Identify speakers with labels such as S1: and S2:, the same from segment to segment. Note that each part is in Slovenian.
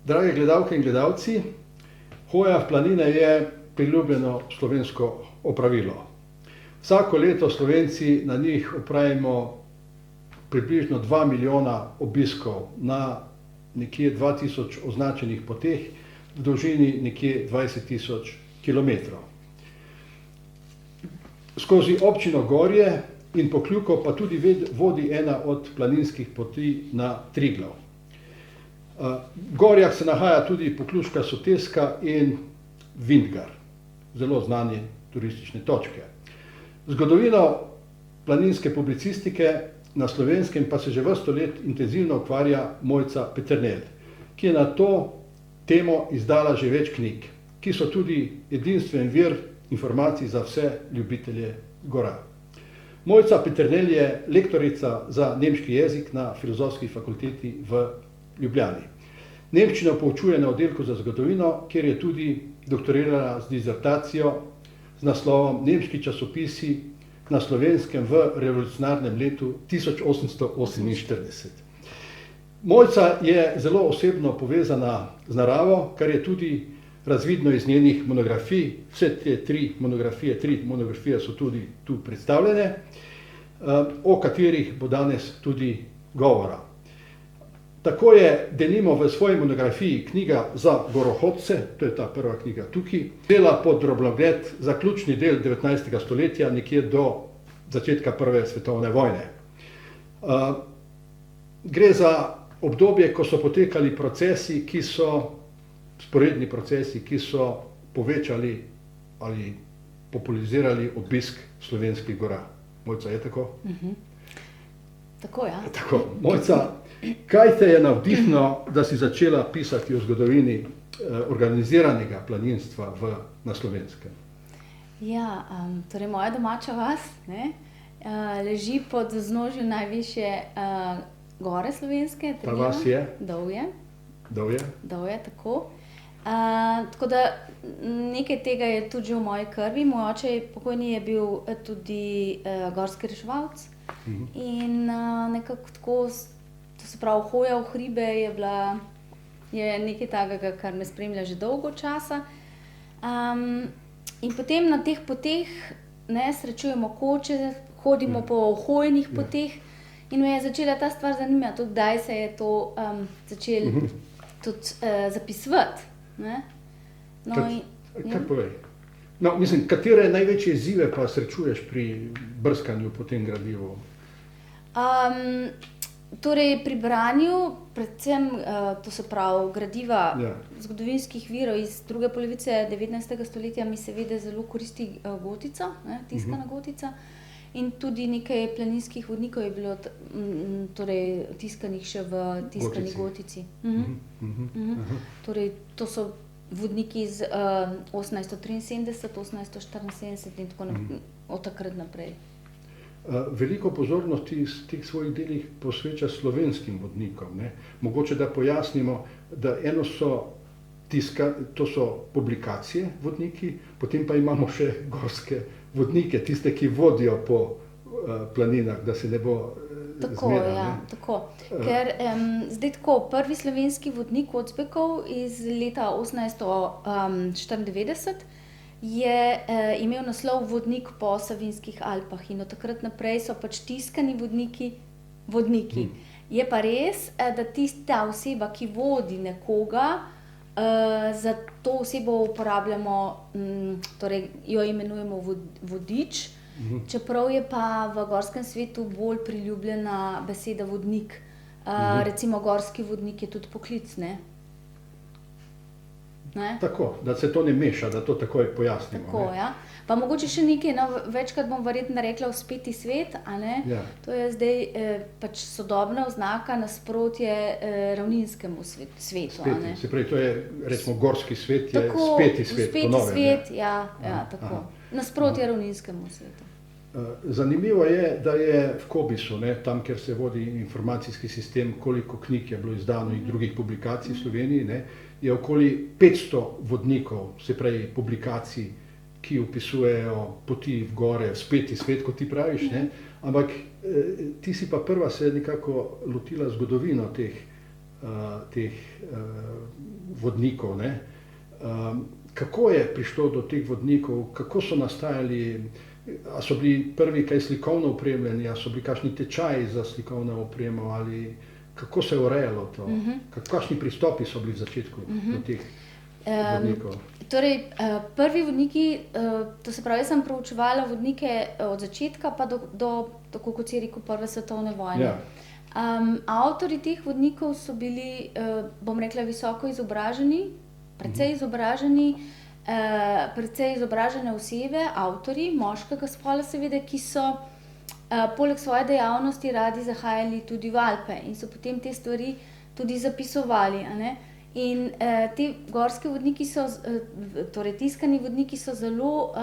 S1: Drage gledalke in gledalci, hoja v planine je priljubljeno slovensko opravilo. Vsako leto Slovenci na njih opravimo približno 2 milijona obiskov na nekje 2000 označenih poteh v dolžini nekje 20 000 kilometrov. Skozi občino Gorje in Pokljuko pa tudi vodi ena od planinskih poti na Triglav. V Gorjah se nahaja tudi Pokljuška soteska in Vintgar, zelo znane turistične točke. Zgodovino planinske publicistike na Slovenskem pa se že vrsto let intenzivno ukvarja Mojca Peternelj, ki je na to temo izdala že več knjig, ki so tudi edinstven vir informacij za vse ljubitelje gora. Mojca Peternelj je lektorica za nemški jezik na Filozofski fakulteti v Ljubljani. Nemščino poučuje na oddelku za zgodovino, kjer je tudi doktorirala z disertacijo z naslovom Nemški časopisi na Slovenskem v revolucionarnem letu 1848. Mojca je zelo osebno povezana z naravo, kar je tudi razvidno iz njenih monografij. Vse te tri monografije so tudi tu predstavljene, o katerih bo danes tudi govora. Tako je denimo v svoji monografiji Knjiga za gorohodce, to je ta prva knjiga tukaj, vzela pod drobnogled zaključni del 19. stoletja, nekje do začetka Prve svetovne vojne. Gre za obdobje, ko so potekali procesi, sporedni procesi, ki so povečali ali popularizirali obisk slovenskih gora. Mojca, je tako?
S2: Tako, ja.
S1: Tako. Mojca, kaj te je navdihnilo, da si začela pisati o zgodovini organiziranega planinstva na Slovenskem?
S2: Ja, torej moja domača vas leži pod vznožjem najvišje gore slovenske.
S1: Ta vas je?
S2: Dovje.
S1: Dovje?
S2: Dovje, tako. Tako da nekaj tega je tudi že v moji krvi. Moj oče pokojni je bil tudi gorski reševalec. In nekako tako, to se pravi, hoja v hribe je nekaj takega, kar me spremlja že dolgo časa. In potem na teh poteh srečujemo koče, hodimo po hojenih poteh in me je začela ta stvar zanimati, tudi kdaj se je to začelo tudi zapisovati.
S1: Kaj povej? No, mislim, katere največje izzive pa srečuješ pri brskanju po tem gradivu?
S2: Torej pri branju, predvsem to se pravi gradiva zgodovinskih virov iz druge polovice 19. stoletja, mi seveda zelo koristi gotica, tiskana gotica. In tudi nekaj planinskih vodnikov je bilo tiskanih še v tiskani gotici. Torej to so vodniki iz 1873, 1874 in tako od takrat naprej.
S1: Veliko pozornosti iz teh svojih delih posveča slovenskim vodnikom. Mogoče da pojasnimo, da eno to so publikacije vodniki, potem pa imamo še gorske vodnike, tiste, ki vodijo po planinah, da se ne bo zmedla.
S2: Tako, ker zdaj tako, prvi slovenski vodnik Ocbekov iz leta 1894 je imel naslov Vodnik po Savinjskih Alpah in od takrat naprej so pač tiskani vodniki. Je pa res, da tista oseba, ki vodi nekoga, za to osebo uporabljamo, torej jo imenujemo vodič, čeprav je pa v gorskem svetu bolj priljubljena beseda vodnik. Recimo gorski vodnik je tudi poklic, ne?
S1: Tako, da se to ne meša, da to takoj pojasnimo.
S2: Tako, ja. Pa mogoče še nekaj, večkrat bom verjetno rekla vzpeti svet, a ne? To je zdaj pač sodobna oznaka nasprotje ravninskemu svetu, a ne?
S1: Se pravi, to je, recimo, gorski svet je speti svet, po novem.
S2: Speti svet, ja, tako. Nasprotje ravninskemu svetu.
S1: Zanimivo je, da je v Kobisu, tam, kjer se vodi informacijski sistem, koliko knjig je bilo izdano in drugih publikacij v Sloveniji, je okoli 500 vodnikov, se pravi publikacij, ki opisujejo poti v gore, speti svet, kot ti praviš, ampak ti si pa prva se nekako lotila zgodovino teh teh vodnikov. Ne? Kako je prišlo do teh vodnikov, kako so nastajali, a so bili prvi kaj slikovno opremljeni, a so bili kakšni tečaji za slikovno opremo ali kako se je urejalo to, kakšni pristopi so bili v začetku do teh vodnikov?
S2: Torej, prvi vodniki, to se pravi, jaz sem proučevala vodnike od začetka pa do tako kot si rekel, Prve svetovne vojne.
S1: Ja.
S2: Avtorji teh vodnikov so bili, bom rekla, visoko izobraženi, precej izobražene osebe, avtorji moškega spola seveda, ki so poleg svoje dejavnosti radi zahajali tudi v Alpe in so potem te stvari tudi zapisovali, a ne. In ti gorski vodniki so, torej tiskani vodniki so zelo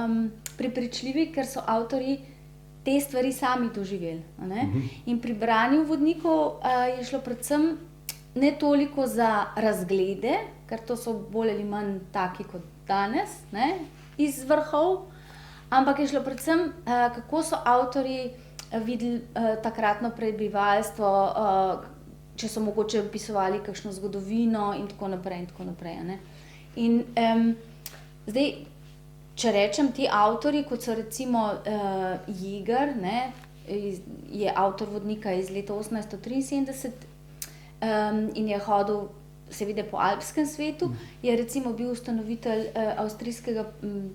S2: prepričljivi, ker so avtorji te stvari sami doživeli, a ne. In pri branju vodnikov je šlo predvsem ne toliko za razglede, ker to so bolj ali manj taki kot danes, ne, iz vrhov, ampak je šlo predvsem, kako so avtorji videli takratno prebivalstvo, če so mogoče opisovali kakšno zgodovino in tako naprej, a ne. In zdaj, če rečem, ti avtorji, kot so recimo Jäger, ne, je avtor vodnika iz leta 1873 in je hodil seveda po alpskem svetu, je recimo bil ustanovitelj avstrijskega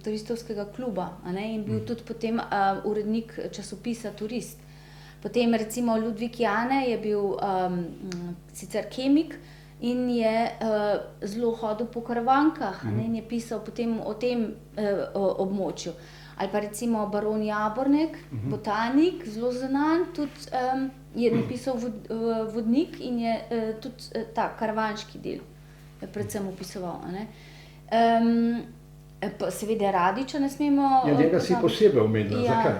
S2: turistovskega kluba, a ne, in bil tudi potem urednik časopisa Turist. Potem recimo Ludwig Jane je bil sicer kemik in je zelo hodil po karavankah, a ne, in je pisal potem o tem območju. Ali pa recimo baron Jabornek, botanik, zelo znan, tudi je napisal vodnik in je tudi ta karavanški del predvsem opisoval, a ne. Seveda Radića ne smemo...
S1: Ja, njega si posebej omenila, zakaj?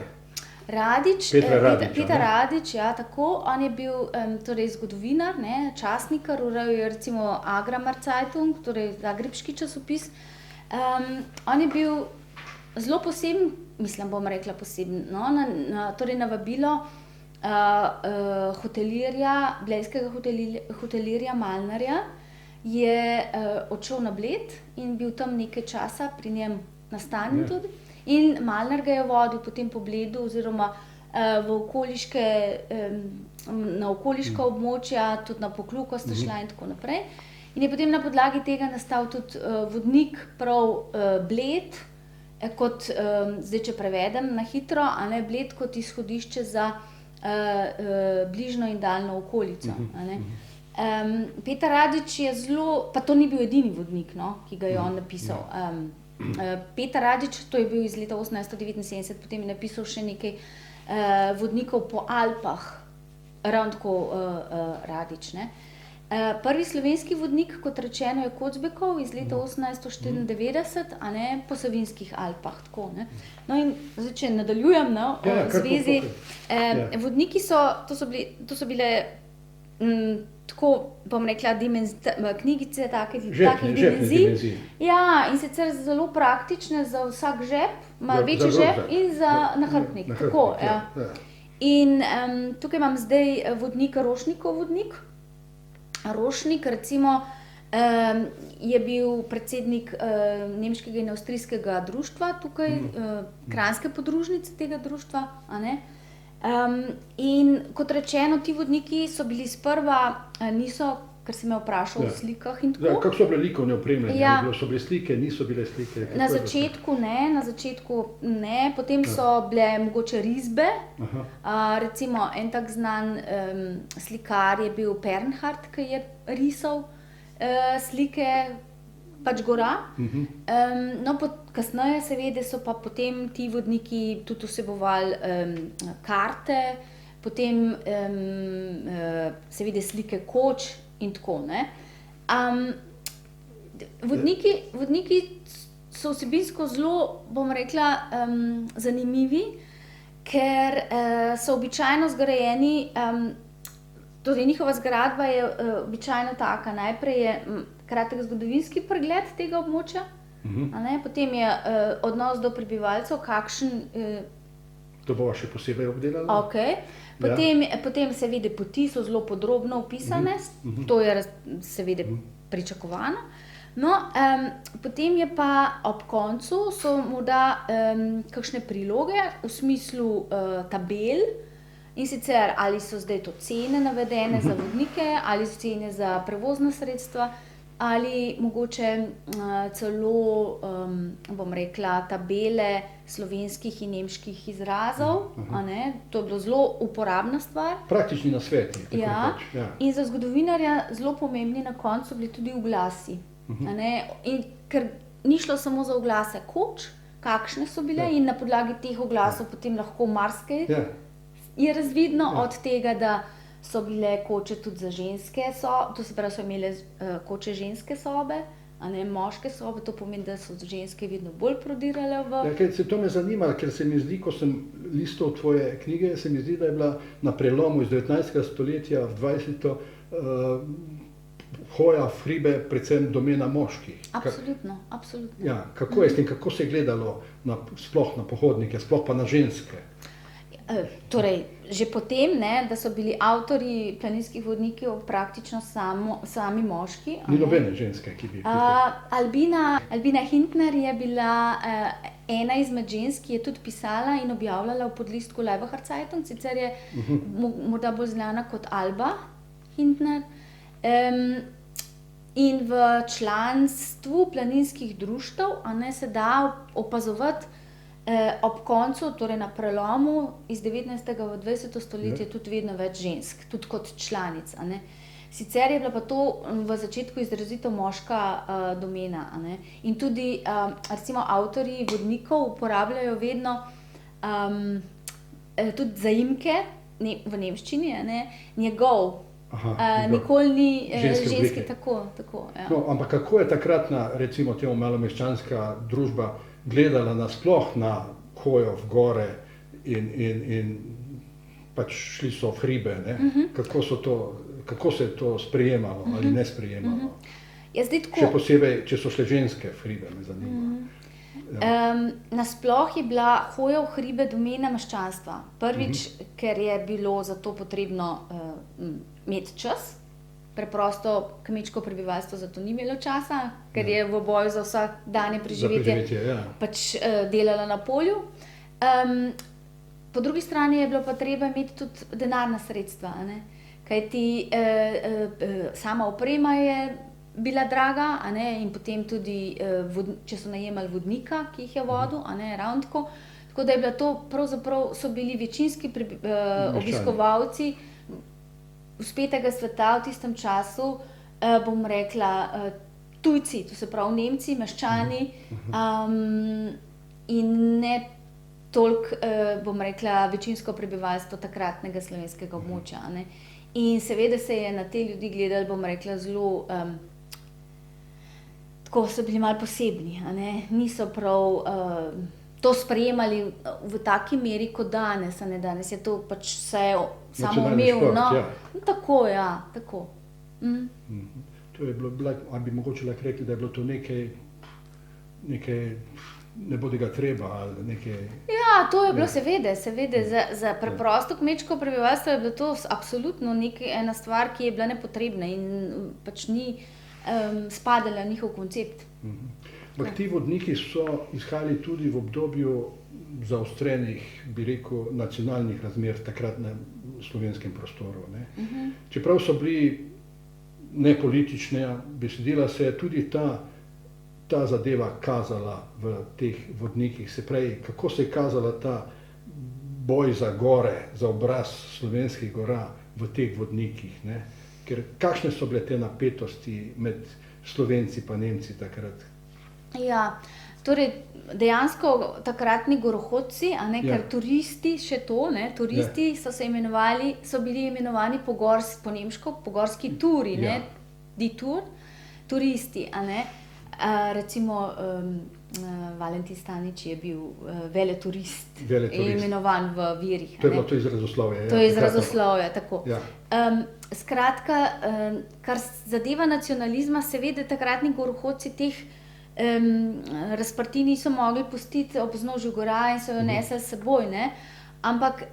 S2: Peter Radić, ja, tako, on je bil torej zgodovinar, ne, časnikar, urejal je recimo Agramer Zeitung, torej zagrebški časopis. On je bil zelo poseben, mislim, bom rekla poseben, no, torej na vabilo hotelirja, blejskega hotelirja Malnarja, je odšel na Bled in bil tam nekaj časa pri njem nastanjen tudi. In Malnar ga je vodil potem po Bledu oziroma na okoliška območja, tudi na Pokljuko sta šla in tako naprej. In je potem na podlagi tega nastal tudi vodnik prav Bled, kot, zdaj če prevedem na hitro, a ne, Bled kot izhodišče za bližnjo in daljno okolico, a ne. Peter Radić je zelo, pa to ni bil edini vodnik, no, ki ga je on napisal. Peter Radić, to je bil iz leta 1879, potem je napisal še nekaj vodnikov po Alpah, ravno tako Radić, ne. Prvi slovenski vodnik, kot rečeno, je Kocbekov iz leta 1894, a ne, po Savinjskih Alpah, tako, ne. No in zdaj, če nadaljujem, no, v zvezi, vodniki so, to so bile tako, bom rekla, knjigice takih dimenzij. Ja, in sicer zelo praktične za vsak žep, malo večji žep in za nahrbtnik, tako, ja. In tukaj imam zdaj vodnik, Rošnikov vodnik. Rošnik, recimo, je bil predsednik nemškega in avstrijskega društva tukaj, kranjske podružnice tega društva, a ne. In kot rečeno, ti vodniki so bili sprva, niso, ker si me vprašal o slikah in tako.
S1: Kako so bile likovne opremljene? Ja. So bile slike, niso bile slike?
S2: Na začetku ne, potem so bile mogoče risbe. Recimo en tak znan slikar je bil Pernhardt, ki je risal slike pač gora. No, kasneje seveda so pa potem ti vodniki tudi vsebovali karte, potem seveda slike koč in tako, ne. Vodniki so vsebinsko zelo, bom rekla, zanimivi, ker so običajno zgrajeni, torej njihova zgradba je običajno taka, najprej je kratek zgodovinski pregled tega območja, a ne, potem je odnos do prebivalcev, kakšen
S1: To bova še posebej obdelala.
S2: Okay. Potem seveda poti so zelo podrobno opisane, to je seveda pričakovano. No, potem je pa ob koncu so morda kakšne priloge v smislu tabel, in sicer ali so zdaj to cene navedene za vodnike, ali so cene za prevozna sredstva, ali mogoče celo, bom rekla, tabele slovenskih in nemških izrazov, a ne? To je bilo zelo uporabna stvar.
S1: Praktični nasveti.
S2: Ja. In za zgodovinarja zelo pomembni na koncu bili tudi oglasi. A ne? In ker ni šlo samo za oglase koč, kakšne so bile, in na podlagi teh oglasov potem lahko marsikaj je razvidno od tega, da so bile koče tudi za ženske sobe, to se pravi, so imele koče ženske sobe, a ne moške sobe, to pomeni, da so ženske vedno bolj prodirale v...
S1: To me zanima, ker se mi zdi, ko sem listal tvoje knjige, se mi zdi, da je bila na prelomu iz 19. stoletja v 20. hoja v hribe predvsem domena moških.
S2: Absolutno.
S1: Ja, kako je s tem, kako se je gledalo sploh na pohodnike, sploh pa na ženske?
S2: Torej, že potem, da so bili avtorji planinskih vodnikov praktično sami moški.
S1: Ni nobene ženske, ki bi...
S2: Albina Hintner je bila ena izmed žensk, ki je tudi pisala in objavljala v podlistku Laibacher Zeitung, sicer je morda bolj znana kot Alba Hintner. In v članstvu planinskih društev se da opazovati ob koncu, torej na prelomu iz 19. v 20. stoletje tudi vedno več žensk, tudi kot članic. Sicer je bila pa to v začetku izrazito moška domena. In tudi recimo avtorji vodnikov uporabljajo vedno tudi zaimke v nemščini, njegov. Nikoli ni ženski tako.
S1: No, ampak kako je takratna, recimo temu malomeščanska družba gledala nasploh na hojo v gore in pač šli so v hribe, kako se je to sprejemalo ali ne sprejemalo? Še posebej, če so šle ženske v hribe, me zanima.
S2: Nasploh je bila hoja v hribe domena meščanstva. Prvič, ker je bilo za to potrebno imeti čas. Preprosto kmečko prebivalstvo zato ni imelo časa, ker je v boju za vsakdanje preživetje pač delalo na polju. Po drugi strani je bilo pa treba imeti tudi denarna sredstva, kajti sama oprema je bila draga, in potem tudi, če so najemali vodnika, ki jih je vodil, ravno tako. Tako da je bila to, pravzaprav so bili večinski obiskovalci vzpetega sveta v tistem času, bom rekla, tujci, to se pravi Nemci, meščani, in ne toliko, bom rekla, večinsko prebivalstvo takratnega slovenskega območja. In seveda se je na te ljudi gledali, bom rekla, zelo, tako so bili malo posebni, niso prav to sprejemali v taki meri kot danes, danes je to pač vse samoumevno. Tako.
S1: To je bilo, ali bi mogoče lahko rekli, da je bilo to nekaj nebodiga treba ali nekaj...
S2: Ja, to je bilo seveda, za preprosto kmečko prebivalstvo je bilo to absolutno ena stvar, ki je bila nepotrebna in pač ni spadala njihov koncept.
S1: Ampak ti vodniki so izhajali tudi v obdobju zaostrenih, bi rekel, nacionalnih razmer takrat na slovenskem prostoru. Čeprav so bili nepolitične besedila, se je tudi ta zadeva kazala v teh vodnikih. Se pravi, kako se je kazala ta boj za gore, za obraz slovenskih gora v teh vodnikih. Ker kakšne so bile te napetosti med Slovenci pa Nemci takrat?
S2: Ja, torej dejansko takratni gorohodci, ker turisti še to, turisti so bili imenovani po nemško, pogorski turi, die Tour, turisti, recimo Valentin Stanič je bil veleturist, imenovan v virih.
S1: To je bilo to izrazoslovje.
S2: To je izrazoslovje, tako. Skratka, kar zadeva nacionalizma, seveda takratni gorohodci teh razprtij niso mogli pustiti ob vznožju gora in so jo nesli s seboj, Ampak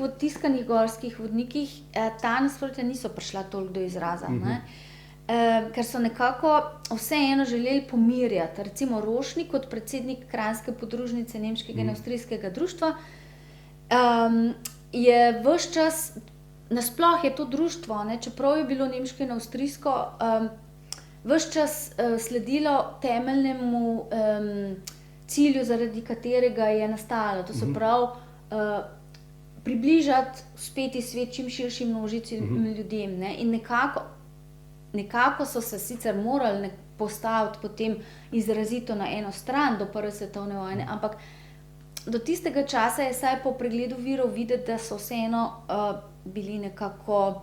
S2: v tiskanih gorskih vodnikih ta nasprotja niso prišla toliko do izraza. Ne? Ker so nekako vseeno želeli pomirjati. Recimo Rošnik kot predsednik Kranjske podružnice Nemškega in Avstrijskega društva je ves čas, nasploh je to društvo, ne, čeprav je bilo nemško in avstrijsko, ves čas sledilo temeljnemu cilju, zaradi katerega je nastalo. To se pravi, približati speti svet čim širši množici ljudem. Ne? In nekako so se sicer morali postaviti potem izrazito na eno stran do prve svetovne vojne, ampak do tistega časa je vsaj po pregledu virov videti, da so vseeno bili nekako,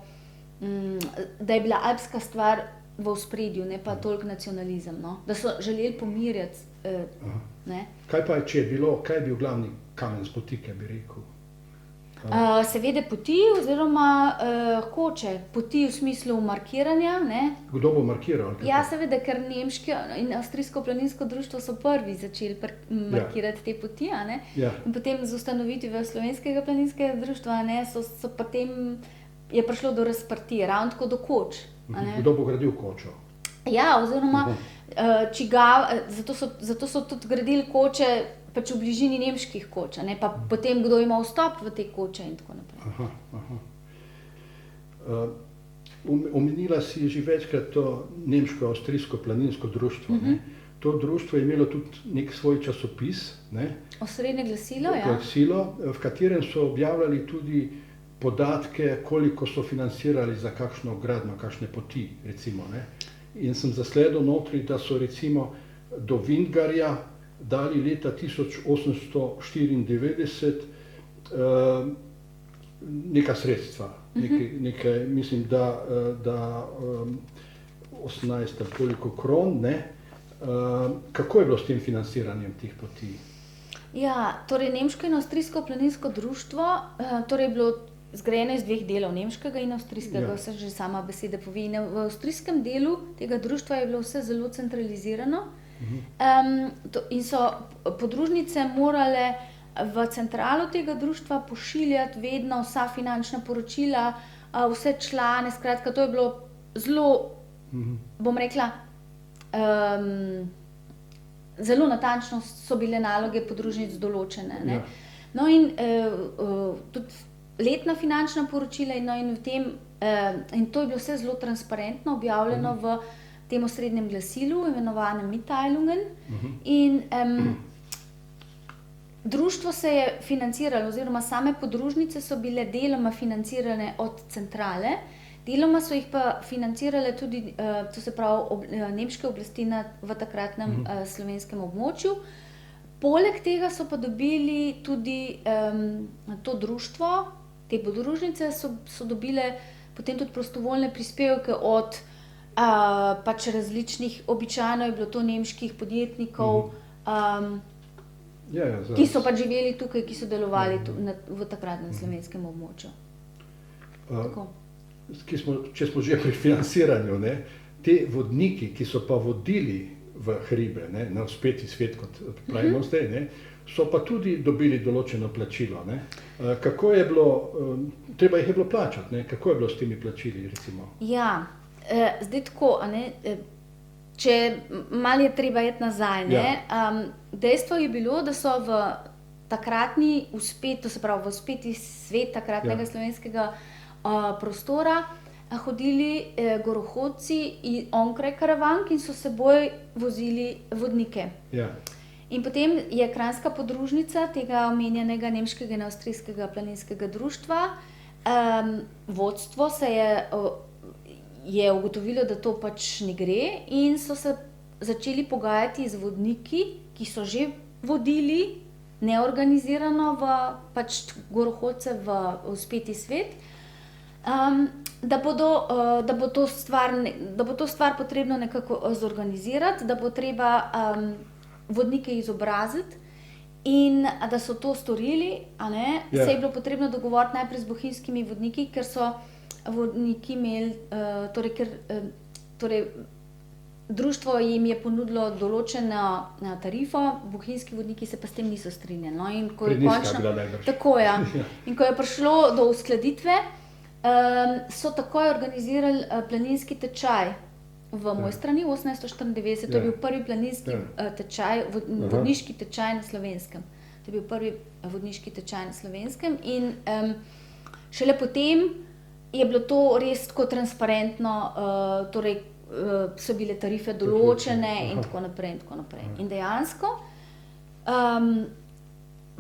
S2: da je bila alpska stvar v ospredju, ne pa toliko nacionalizem, no? Da so želeli pomirjati.
S1: Kaj pa je bilo, kaj je bil glavni kamen spotike, bi rekel?
S2: Seveda poti oziroma koče. Poti v smislu markiranja. Ne?
S1: Kdo bo markiral?
S2: Ja, seveda, ker nemško in avstrijsko planinsko društvo so prvi začeli markirati te poti. Ne?
S1: Ja.
S2: In potem z ustanovitvijo slovenskega planinskega društva so potem je prišlo do razprtije, ravno tako do koč.
S1: Kdo bo gradil kočo?
S2: Ja, oziroma zato so tudi gradili koče pač v bližini nemških koč, ne, pa potem kdo ima vstop v te koče in tako naprej.
S1: Omenila si že večkrat to nemško-avstrijsko planinsko društvo. Ne? To društvo je imelo tudi nek svoj časopis. Ne?
S2: Osrednje glasilo, ja.
S1: Glasilo, v katerem so objavljali tudi podatke, koliko so financirali za kakšno gradnjo, kakšne poti, recimo. Ne? In sem zasledil notri, da so recimo do Vingarja dali leta 1894 neka sredstva, nekaj, mislim, da 18 ali koliko kron, ne? Kako je bilo s tem financiranjem teh poti?
S2: Ja, torej nemško in avstrijsko planinsko društvo, torej je bilo zgrajeno iz dveh delov, nemškega in avstrijskega, vse že sama beseda pove. V avstrijskem delu tega društva je bilo vse zelo centralizirano. In so podružnice morale v centralo tega društva pošiljati vedno vsa finančna poročila, vse člane, skratka, to je bilo zelo, bom rekla, zelo natančno so bile naloge podružnic določene. Ne? No in tudi letna finančna poročila in to je bilo vse zelo transparentno objavljeno v tem osrednjem glasilu, imenovanem Mitteilungen. In društvo se je financiralo, oziroma same podružnice so bile deloma financirane od centrale, deloma so jih pa financirale tudi, to se pravi, nemške oblasti v takratnem slovenskem območju. Poleg tega so pa dobili tudi to društvo, te podružnice so dobile potem tudi prostovoljne prispevke od pač različnih, običajno je bilo to nemških podjetnikov, ki so pač živeli tukaj, ki so delovali v takratnem slovenskem območju.
S1: Če smo že pri financiranju, ne, te vodniki, ki so pa vodili v hribe, ne, na vzpeti svet, kot pravimo zdaj, ne, so pa tudi dobili določeno plačilo. Ne. Kako je bilo, treba jih je bilo plačati, ne, kako je bilo s temi plačili, recimo?
S2: Ja, zdaj tako, če malo je treba iti nazaj, ne, dejstvo je bilo, da so v takratni to se pravi v vzpeti svet takratnega slovenskega prostora hodili gorohodci onkraj Karavank in so s seboj vozili vodnike.
S1: Ja.
S2: In potem je kranjska podružnica tega omenjenega nemškega in avstrijskega planinskega društva, vodstvo je ugotovilo, da to pač ne gre in so se začeli pogajati z vodniki, ki so že vodili neorganizirano pač gorohodce v vzpeti svet, da bo to stvar potrebno nekako zorganizirati, da bo treba vodnike izobraziti in da so to storili, se je bilo potrebno dogovoriti najprej z bohinjskimi vodniki, ker so vodniki imeli, društvo jim je ponudilo določeno tarifo, bohinjski vodniki se pa s tem niso strinjali. No, in ko je tako, ja. In ko je prišlo do uskladitve, so takoj organizirali planinski tečaj v Mojstrani 1894. To je bil prvi planinski tečaj, vodniški tečaj na Slovenskem. To je bil prvi vodniški tečaj na Slovenskem in šele potem je bilo to res tako transparentno, torej so bile tarife določene in tako naprej in tako naprej. In dejansko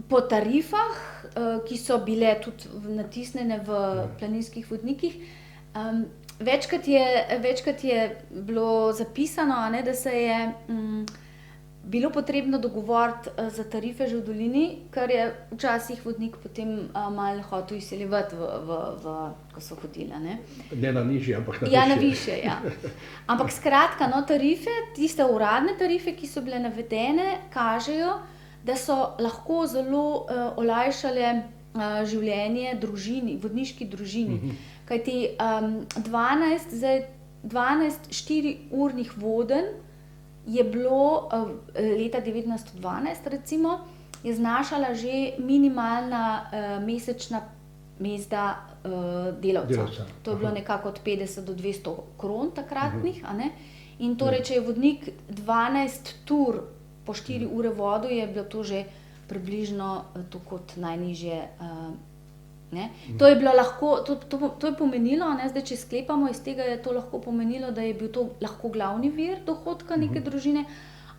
S2: po tarifah, ki so bile tudi natisnjene v planinskih vodnikih, večkrat je bilo zapisano, ne, da se je bilo potrebno dogovoriti za tarife že v dolini, kar je včasih vodnik potem malo hotel izsiljevati, ko so hodili.
S1: Ne na nižje, ampak na
S2: višje. Ja, na višje, ja. Ampak skratka, no, tarife, tiste uradne tarife, ki so bile navedene, kažejo, da so lahko zelo olajšale življenje družini, vodniški družini. Kajti 12 4-urnih vodenj je bilo leta 1912, recimo, je znašala že minimalna mesečna mezda delavca. To je bilo nekako od 50 do 200 kron takratnih. A ne? In torej, če je vodnik 12 tur po 4 ure vodil, je bilo to že približno to kot najnižje. Ne? To je bilo lahko, to je pomenilo, ne, zdaj če sklepamo iz tega, je to lahko pomenilo, da je bil to lahko glavni vir dohodka neke družine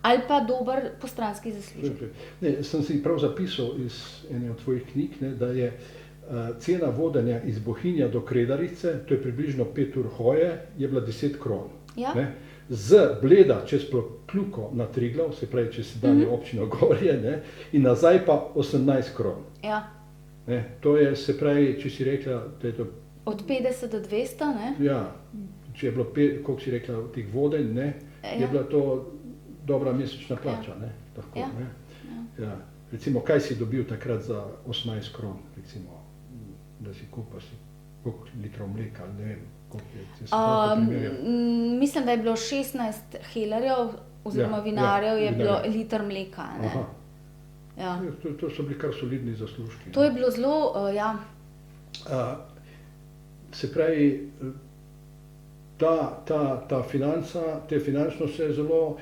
S2: ali pa dober postranski zaslužek.
S1: Ne, sem si prav zapisal iz ene od tvojih knjig, ne, da je cena vodenja iz Bohinja do Kredarice, to je približno 5 ur hoje, je bila 10 kron.
S2: Ja.
S1: Ne? Z Bleda čez Pokljuko na Triglav, se pravi čez sedanje občino Gorje, ne, in nazaj pa 18 kron.
S2: Ja.
S1: Ne, to je, se pravi, če si rekla, da je to...
S2: Od 50 do 200, ne?
S1: Ja, če je bilo, koliko si rekla, tih vodenj, ne, je bila to dobra mesečna plača, ne, lahko, ne. Ja. Recimo, kaj si dobil takrat za 18 kron, recimo, da si kupil koliko litrov mleka, ali ne vem, koliko je, se lahko primerjal?
S2: Mislim, da je bilo 16 helerjev, oziroma vinarjev je bilo liter mleka, ne.
S1: Aha. Ja. To so bili kar solidni zaslužki.
S2: To je bilo zelo, ja.
S1: Se pravi, ta financa, te finančno se je zelo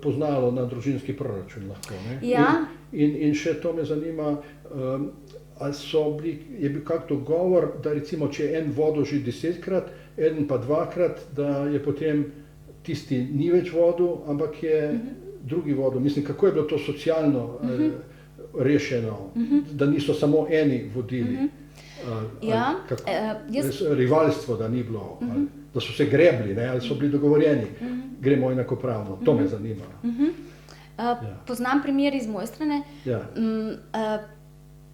S1: poznalo na družinski proračun lahko, ne?
S2: Ja.
S1: In še to me zanima, ali je bil kak dogovor, da recimo, če je en vodil že 10-krat, eden pa 2-krat, da je potem tisti ni več vodil, ampak je drugi vodil. Mislim, kako je bilo to socialno rešeno, da niso samo eni vodili, rivalstvo, da ni bilo, da so se grebli, ne, ali so bili dogovorjeni, gremo enakopravno, to me zanima.
S2: Poznam primer iz Mojstrane.
S1: Ja.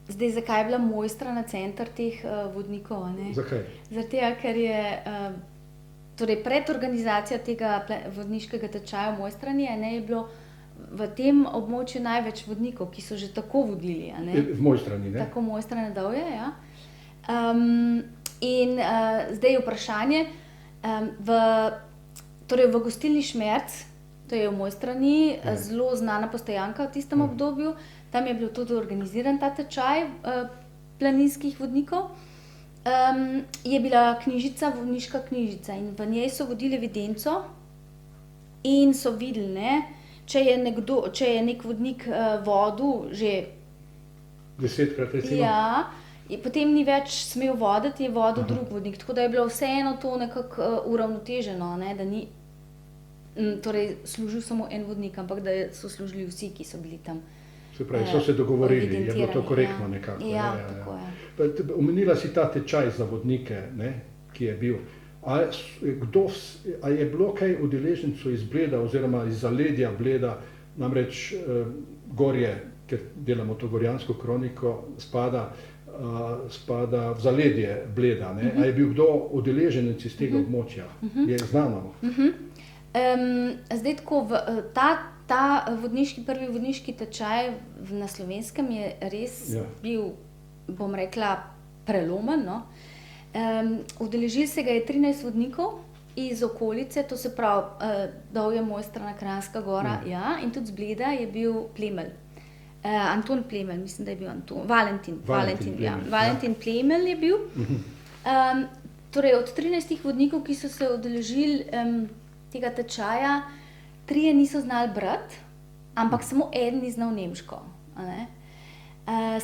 S2: Zdaj, zakaj je bila Mojstrana center teh vodnikov? Ne?
S1: Zakaj?
S2: Zaradi tega, ker je torej pred organizacijo tega vodniškega tečaja v Mojstrani, je bilo v tem območju največ vodnikov, ki so že tako vodili.
S1: V Mojstrani, ne?
S2: Tako Mojstrane Dovje, ja. In zdaj je vprašanje, torej v gostilni Šmerc, to je v Mojstrani, zelo znana postojanka v tistem obdobju, tam je bil tudi organiziran ta tečaj planinskih vodnikov, je bila knjižica, vodniška knjižica, in v njej so vodili evidenco in so videli, ne, če je nek vodnik vodil že
S1: 10-krat, recimo.
S2: Ja, potem ni več smel voditi, je vodil drug vodnik, tako da je bilo vseeno to nekako uravnoteženo, ne, da ni torej služil samo en vodnik, ampak da so služili vsi, ki so bili tam.
S1: Se pravi, so se dogovorili, je bilo to korektno nekako.
S2: Ja, tako je.
S1: Omenila si ta tečaj za vodnike, ne, ki je bil. A je bilo kaj udeležencev iz Bleda oziroma iz zaledja Bleda, namreč Gorje, ker delamo to gorjansko kroniko, spada v zaledje Bleda, ne? A je bil kdo udeleženec iz tega območja? Je znano?
S2: Zdaj tako, ta prvi vodniški tečaj na Slovenskem je res bil, bom rekla, prelomen, no? Udeležili se ga je 13 vodnikov iz okolice, to se pravi Dovja Mojstrana, Kranjska Gora, ja, in tudi z Bleda je bil Plemelj. Anton Plemelj, mislim, da je bil Valentin Plemelj je bil. Torej od 13 vodnikov, ki so se udeležili tega tečaja, 3 niso znali brati, ampak samo eden ni znal nemško.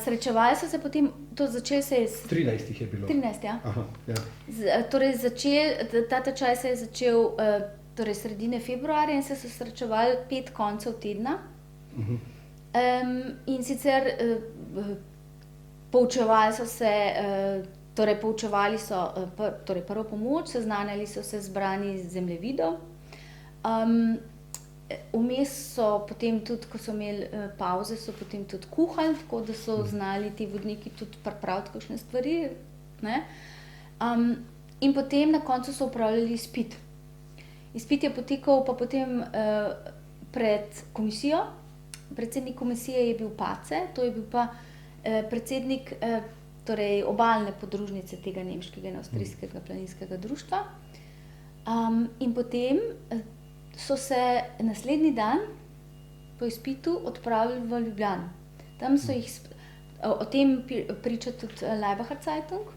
S2: Srečevali so se potem, to začel se je...
S1: 13 jih je bilo.
S2: 13, ja.
S1: Aha, ja.
S2: Torej ta tečaj se je začel torej sredine februarja in se so srečevali 5 koncev tedna. In sicer poučevali so se, poučevali so prvo pomoč, seznanjali so se z branji zemljevidov. Vmes so potem tudi, ko so imeli pavze, so potem tudi kuhali, tako da so znali ti vodniki tudi pripraviti kakšne stvari. In potem na koncu so opravljali izpit. Izpit je potekal pa potem pred komisijo. Predsednik komisije je bil Pace, to je bil pa predsednik torej obalne podružnice tega nemškega in avstrijskega planinskega društva. In potem so se naslednji dan po izpitu odpravili v Ljubljano. Tam so jih, o tem priča tudi Laibacher Zeitung,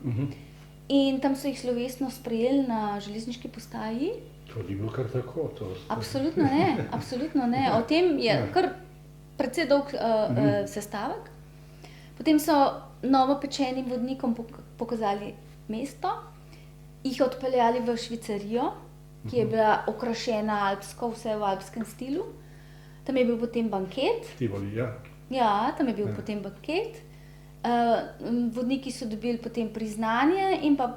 S2: in tam so jih slovesno sprejeli na železniški postaji.
S1: To ni bilo kar tako.
S2: Absolutno ne, absolutno ne. O tem je kar precej dolg sestavek. Potem so novopečenim vodnikom pokazali mesto, jih odpeljali v Švicarijo, ki je bila okrašena alpsko, vse v alpskem stilu. Tam je bil potem banket.
S1: Tivoli, ja.
S2: Ja, tam je bil potem banket. Vodniki so dobili potem priznanje in pa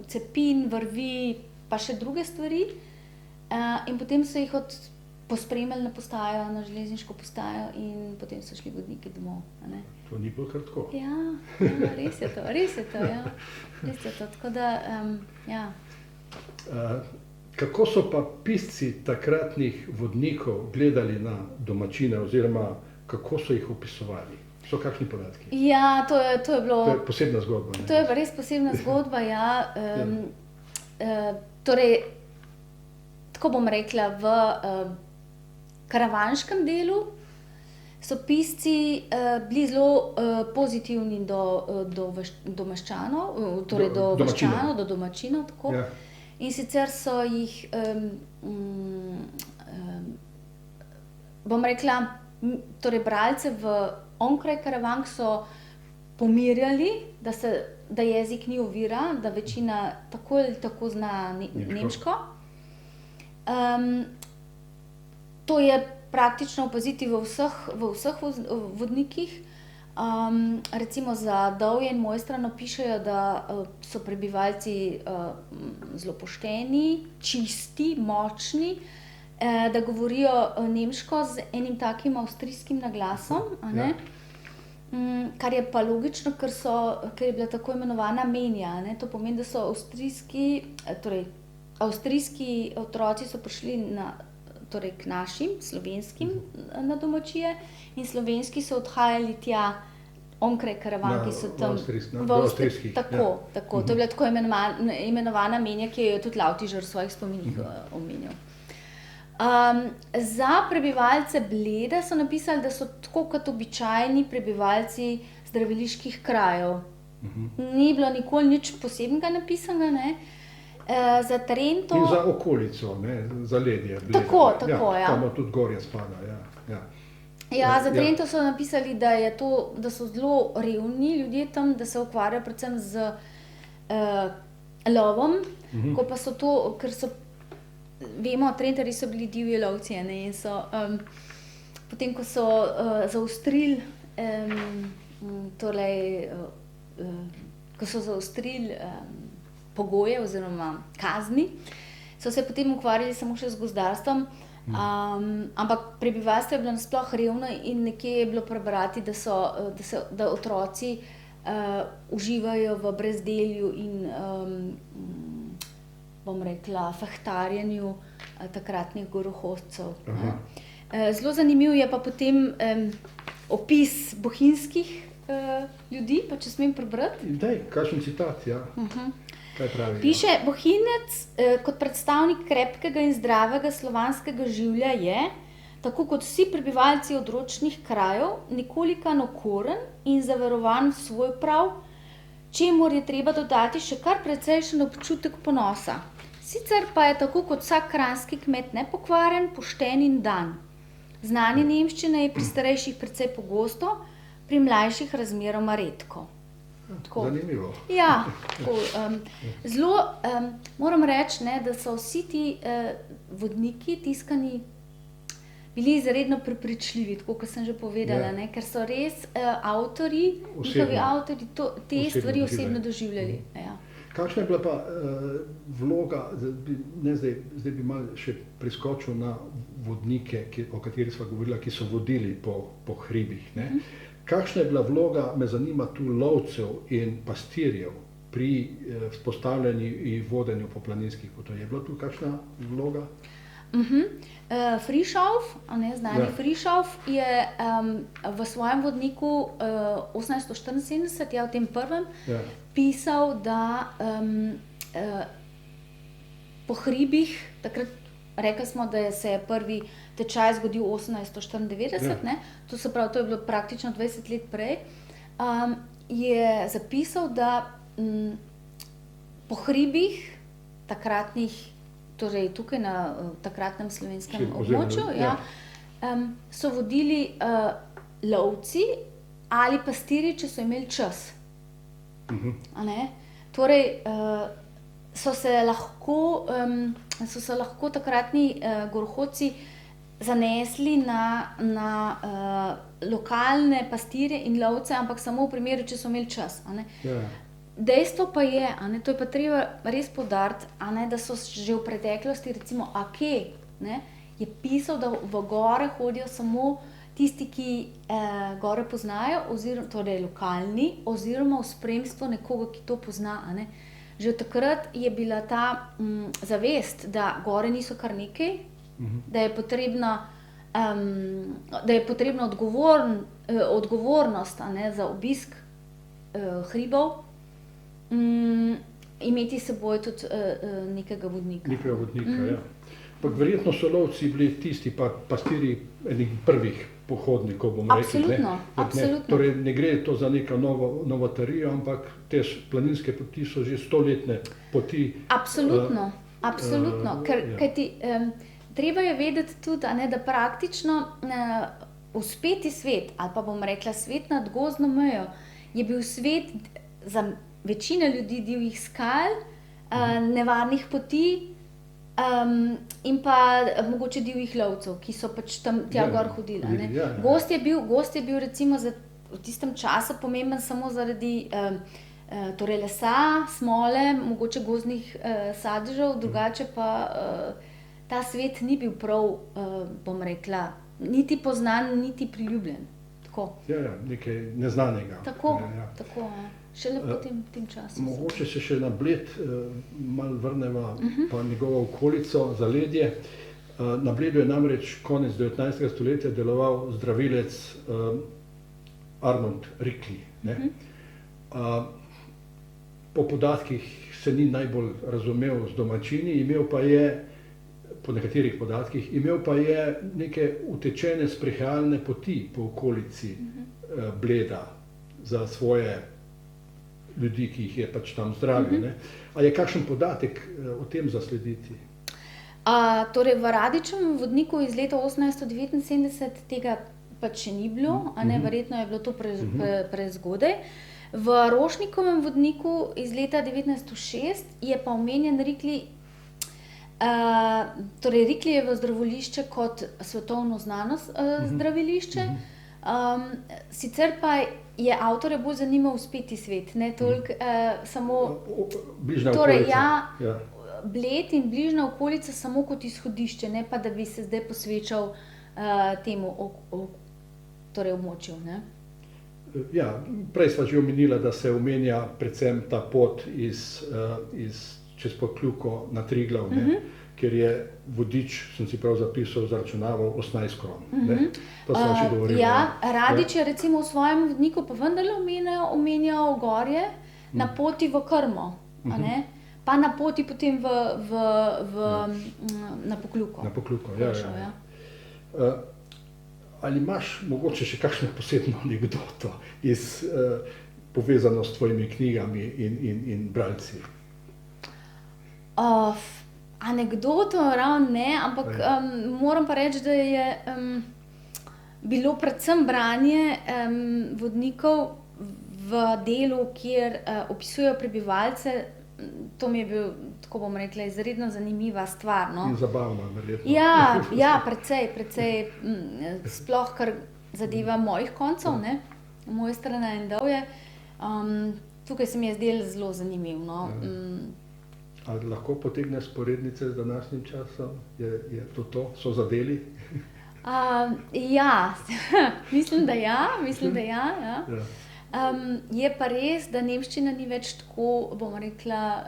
S2: cepin, vrvi, pa še druge stvari. In potem so jih pospremili na postajo, na železniško postajo in potem so šli vodniki domov.
S1: To ni bilo kar tako.
S2: Ja, res je to, ja. Res je to, tako da, ja.
S1: Kako so pa pisci takratnih vodnikov gledali na domačine oziroma kako so jih opisovali? So kakšni podatki?
S2: Ja, to je bilo...
S1: To je posebna zgodba.
S2: To je res posebna zgodba, ja. Torej, tako bom rekla, v karavanškem delu so pisci bili zelo pozitivni do meščanov, torej do domačinov, tako.
S1: Ja.
S2: In sicer so jih, bom rekla, torej bralce onkraj karavank so pomirjali, da jezik ni ovira, da večina tako ali tako zna nemško. To je praktično opaziti v vseh vodnikih. Recimo za Dovje in Mojstrano pišejo, da so prebivalci zelo pošteni, čisti, močni, da govorijo nemško z enim takim avstrijskim naglasom, kar je pa logično, ker je bila tako imenovana menja. To pomeni, da so avstrijski otroci so prišli k našim, slovenskim na domačije in slovenski so odhajali tja onkraj karavan, ki so tam
S1: v avstrijskih.
S2: Tako. To je bila tako imenovana menja, ki jo je tudi Lavtižar v svojih spominih omenjal. Za prebivalce Bleda so napisali, da so tako kot običajni prebivalci zdraviliških krajev. Ni bilo nikoli nič posebnega napisanega, za Trento...
S1: In za okolico, za ledje.
S2: Tako, ja.
S1: Tam tudi gorje spada, ja.
S2: Ja, za Trento so napisali, da so zelo revni ljudje tam, da se ukvarjajo predvsem z lovom, ko pa so to, ker so, vemo, Trentarji so bili divji lovci, in so, potem ko so zaostrili, pogoje oziroma kazni, so se potem ukvarjali samo še z gozdarstvom, ampak prebivalstvo je bilo nasploh revno in nekje je bilo prebrati, da otroci uživajo v brezdelju in bom rekla fehtarjenju takratnih gorohodcev. Zelo zanimiv je pa potem opis bohinjskih ljudi, pa če smem prebrati.
S1: Daj, kakšen citat, ja. Kaj pravi?
S2: Piše, Bohinjec kot predstavnik krepkega in zdravega slovanskega življa je, tako kot vsi prebivalci odročnih krajev, nekoliko nokoren in zaverovan v svoj prav, čemur je treba dodati še kar precejšen občutek ponosa. Sicer pa je tako kot vsak kranjski kmet nepokvaren, pošten in dan. Znanje nemščine je pri starejših precej pogosto, pri mlajših razmeroma redko. Tako.
S1: Zanimivo.
S2: Ja, tako, zelo moram reči, ne, da so vsi ti vodniki tiskani bili izredno prepričljivi, tako kot sem že povedala, ne, ker so res njihovi avtorji te stvari osebno doživljali. Ja.
S1: Kakšna je bila pa vloga, zdaj bi malo še priskočil na vodnike, o katerih sva govorila, ki so vodili po hribih, ne? Kakšna je bila vloga, me zanima tu, lovcev in pastirjev pri vzpostavljanju in vodenju po planinskih poteh? Je bila tu kakšna vloga?
S2: Frišauf, znani Frišauf, je v svojem vodniku 1874, v tem prvem, pisal, da po hribih, takrat rekli smo, da se je prvi tečaj zgodil 1894, ne, to se pravi, to je bilo praktično 20 let prej, je zapisal, da po hribih takratnih, torej tukaj na takratnem slovenskem območju, so vodili lovci ali pastirji, če so imeli čas. Torej, so se lahko takratni gorohodci zanesli na lokalne pastirje in lovce, ampak samo v primeru, če so imeli čas. Dejstvo pa je, to je pa treba res poudariti, da so že v preteklosti, recimo Ake, je pisal, da v gore hodijo samo tisti, ki gore poznajo, torej lokalni, oziroma v spremstvu nekoga, ki to pozna. Že od takrat je bila ta zavest, da gore niso kar nekaj, da je potrebna odgovornost za obisk hribov, imeti s seboj tudi nekega vodnika.
S1: Nekega vodnika, ja. Pa verjetno so lovci bili tisti pastirji enih prvih pohodnikov, bomo rekli.
S2: Absolutno.
S1: Torej ne gre to za neko novotarijo, ampak te planinske poti so že stoletne poti.
S2: Absolutno. Kajti treba je vedeti tudi, da praktično uspeti svet, ali pa bom rekla svet nad gozdno mejo, je bil svet za večina ljudi divjih skal, nevarnih poti in pa mogoče divjih lovcev, ki so pač tja gor hodili. Gozd je bil recimo v tistem času pomemben samo zaradi torej lesa, smole, mogoče gozdnih sadežev, drugače pa ta svet ni bil prav, bom rekla, niti poznan, niti priljubljen.
S1: Nekaj neznanega.
S2: Tako. Šele po tem času.
S1: Mogoče se še na Bled malo vrneva, pa njegovo okolico, zaledje. Na Bledu je namreč konec 19. stoletja deloval zdravilec Arnold Rikli. Po podatkih se ni najbolj razumel z domačini, imel pa je, po nekaterih podatkih, imel pa je neke utečene sprehajalne poti po okolici Bleda za svoje ljudi, ki jih je pač tam zdravil. A je kakšen podatek o tem zaslediti?
S2: Torej v Radičevem vodniku iz leta 1879 tega pač še ni bilo, verjetno je bilo to prezgodaj. V Rošnikovem vodniku iz leta 1906 je pa omenjen Rikli, torej Riklijevo zdravilišče kot svetovno znano zdravilišče, sicer pa je avtorja bolj zanimal uspeti svet, ne toliko samo
S1: bližnja okolica.
S2: Bled in bližnja okolica samo kot izhodišče, ne pa da bi se zdaj posvečal temu območju.
S1: Ja, prej sva že omenila, da se omenja predvsem ta pot čez Pokljuko na Triglav, ker je vodič, sem si prav zapisal, zaračunaval 18 kron. To sva že govorila.
S2: Radič je recimo v svojem vodniku pa vendarle omenjal gorje na poti v Krmo. pa na poti potem na Pokljuko.
S1: Na Pokljuko,
S2: Šel,
S1: ja. Ali imaš mogoče še kakšno posebno anekdoto povezano s tvojimi knjigami in bralci?
S2: Anekdoto ravno ne, ampak moram pa reči, da je bilo predvsem branje vodnikov v delu, kjer opisujejo prebivalce. To mi je bil, tako bom rekla, izredno zanimiva stvar. No?
S1: In zabavna, verjetno.
S2: Ja, precej, sploh kar zadeva mojih koncev, ne? Mojstrana in Dovje. Tukaj se mi je zdelo zelo zanimivo. No?
S1: Ali lahko potegne sporednice z današnjim časom? Je to? So zadeli?
S2: Ja, mislim, da ja. Je pa res, da nemščina ni več tako, bom rekla,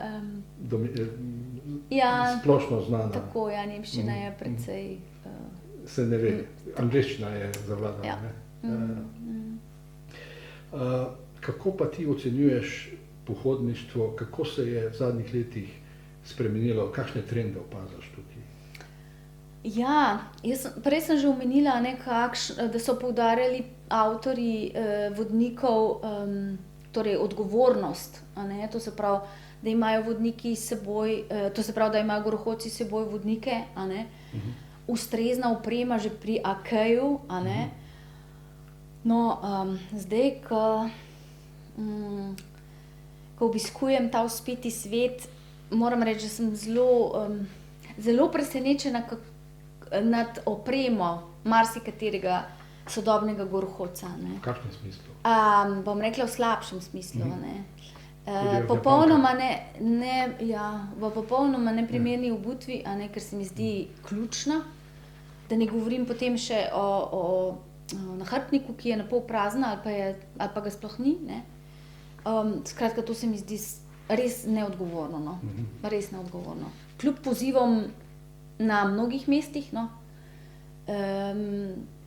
S1: splošno znana.
S2: Tako, ja, nemščina je precej...
S1: Se ne ve, angleščina je zavladala. Kako pa ti ocenjuješ pohodništvo, kako se je v zadnjih letih spremenilo, kakšne trende opažaš tukaj?
S2: Ja, prej sem že omenila, da so poudarjali avtorji vodnikov, torej odgovornost, to se pravi, da imajo vodniki s seboj, to se pravi, da imajo gorohodci s seboj vodnike, ustrezna oprema že pri AKJ-ju, No, zdaj, ko obiskujem ta vzpeti svet, moram reči, da sem zelo presenečena nad opremo marsikaterega sodobnega gorohodca.
S1: V kakšnem smislu?
S2: Bom rekla v slabšem smislu. Popolnoma v popolnoma neprimerni obutvi, ker se mi zdi ključna. Da ne govorim potem še o nahrbtniku, ki je napol prazen ali pa ga sploh ni. Skratka, to se mi zdi res neodgovorno. No? Res neodgovorno. Kljub pozivom na mnogih mestih.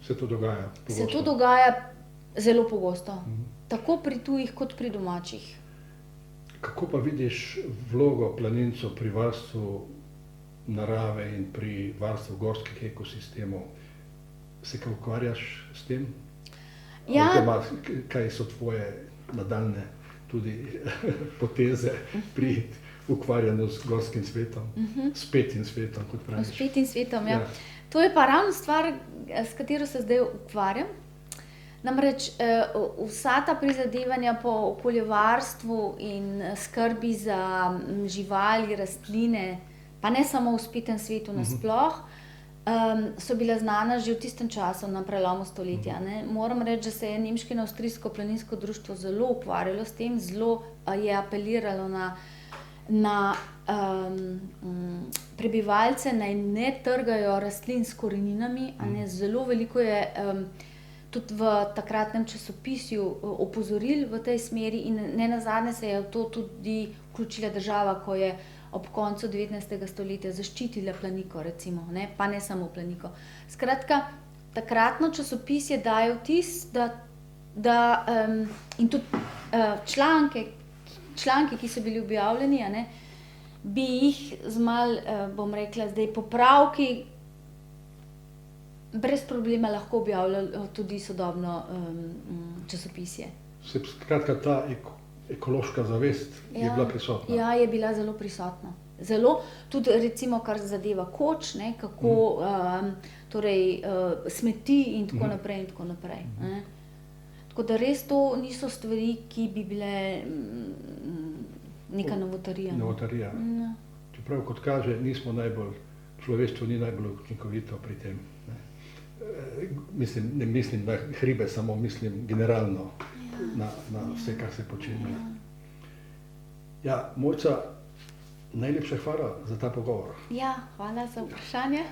S1: Se to dogaja pogosto?
S2: Se to dogaja zelo pogosto. Tako pri tujih kot pri domačih.
S1: Kako pa vidiš vlogo planincev pri varstvu narave in pri varstvu gorskih ekosistemov? Se kaj ukvarjaš s tem?
S2: Ja.
S1: Kaj so tvoje nadaljne tudi poteze pri ukvarjanju z gorskim svetom, s petim svetom, kot praviš?
S2: S petim svetom, ja. To je pa ravno stvar, s katero se zdaj ukvarjam. Namreč vsa ta prizadevanja po okoljevarstvu in skrbi za živali, rastline, pa ne samo v spetem svetu nasploh, so bila znana že v tistem času, na prelomu stoletja. Moram reči, da se je nemško in avstrijsko planinsko društvo zelo ukvarjalo s tem, zelo je apeliralo na prebivalce, naj ne trgajo rastlin s koreninami. Zelo veliko je tudi v takratnem časopisju opozoril v tej smeri in nenazadnje se je v to tudi vključila država, ko je ob koncu 19. stoletja zaščitila Planiko, recimo, pa ne samo Planiko. Skratka, takratno časopisje daje vtis, in tudi članki, ki so bili objavljeni, bi jih z malo, bom rekla zdaj, popravki brez problema lahko objavljalo tudi sodobno časopisje.
S1: Skratka, ta ekološka zavest je bila prisotna.
S2: Ja, je bila zelo prisotna. Zelo, tudi recimo, kar zadeva koč, kako torej smeti in tako naprej in tako naprej. Tako da res to niso stvari, ki bi bile neka novotarija.
S1: Novotarija. Čeprav, kot kaže, človeštvo ni najbolj učinkovito pri tem. Ne mislim na hribe, samo mislim generalno na vse, kar se počne. Ja, Mojca, najlepša hvala za ta pogovor.
S2: Ja, hvala za vprašanje.